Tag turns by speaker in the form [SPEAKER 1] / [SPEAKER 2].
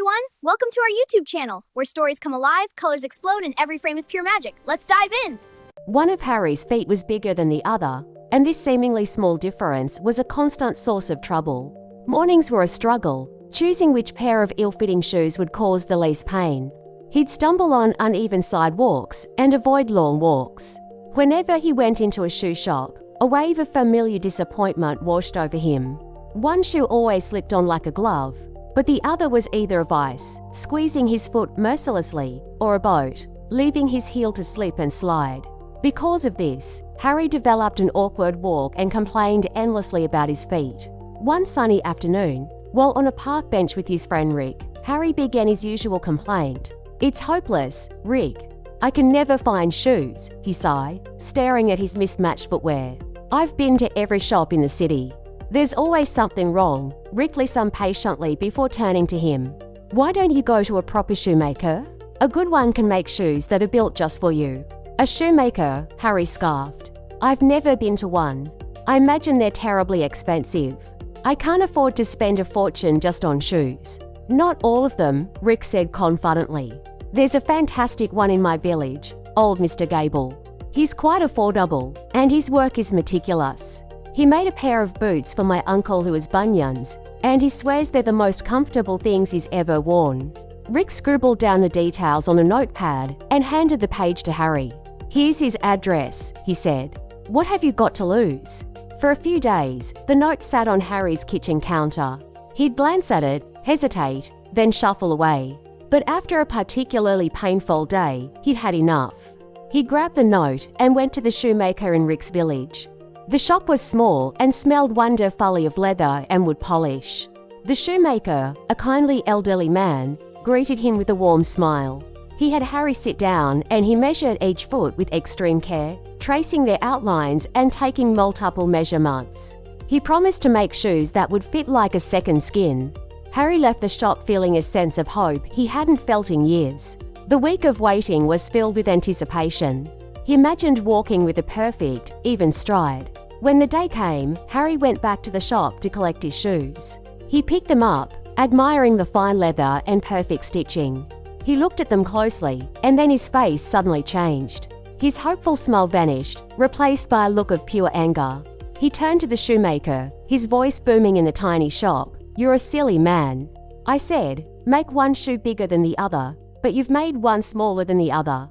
[SPEAKER 1] everyone! Welcome to our YouTube channel, where stories come alive, colors explode, and every frame is pure magic. Let's dive in!
[SPEAKER 2] One of Harry's feet was bigger than the other, and this seemingly small difference was a constant source of trouble. Mornings were a struggle, choosing which pair of ill-fitting shoes would cause the least pain. He'd stumble on uneven sidewalks and avoid long walks. Whenever he went into a shoe shop, a wave of familiar disappointment washed over him. One shoe always slipped on like a glove, but the other was either a vice, squeezing his foot mercilessly, or a boat, leaving his heel to slip and slide. Because of this, Harry developed an awkward walk and complained endlessly about his feet. One sunny afternoon, while on a park bench with his friend Rick, Harry began his usual complaint. "It's hopeless, Rick. I can never find shoes," he sighed, staring at his mismatched footwear. "I've been to every shop in the city. There's always something wrong," Rick listened patiently before turning to him. "Why don't you go to a proper shoemaker? A good one can make shoes that are built just for you." "A shoemaker?" Harry scoffed. "I've never been to one. I imagine they're terribly expensive. I can't afford to spend a fortune just on shoes." "Not all of them," Rick said confidently. "There's a fantastic one in my village, old Mr. Gable. He's quite affordable, and his work is meticulous. He made a pair of boots for my uncle who has bunions, and he swears they're the most comfortable things he's ever worn." Rick scribbled down the details on a notepad and handed the page to Harry. "Here's his address," he said. "What have you got to lose?" For a few days, the note sat on Harry's kitchen counter. He'd glance at it, hesitate, then shuffle away. But after a particularly painful day, he'd had enough. He grabbed the note and went to the shoemaker in Rick's village. The shop was small and smelled wonderfully of leather and wood polish. The shoemaker, a kindly elderly man, greeted him with a warm smile. He had Harry sit down and he measured each foot with extreme care, tracing their outlines and taking multiple measurements. He promised to make shoes that would fit like a second skin. Harry left the shop feeling a sense of hope he hadn't felt in years. The week of waiting was filled with anticipation. He imagined walking with a perfect, even stride. When the day came, Harry went back to the shop to collect his shoes. He picked them up, admiring the fine leather and perfect stitching. He looked at them closely, and then his face suddenly changed. His hopeful smile vanished, replaced by a look of pure anger. He turned to the shoemaker, his voice booming in the tiny shop. "You're a silly man. I said, make one shoe bigger than the other, but you've made one smaller than the other."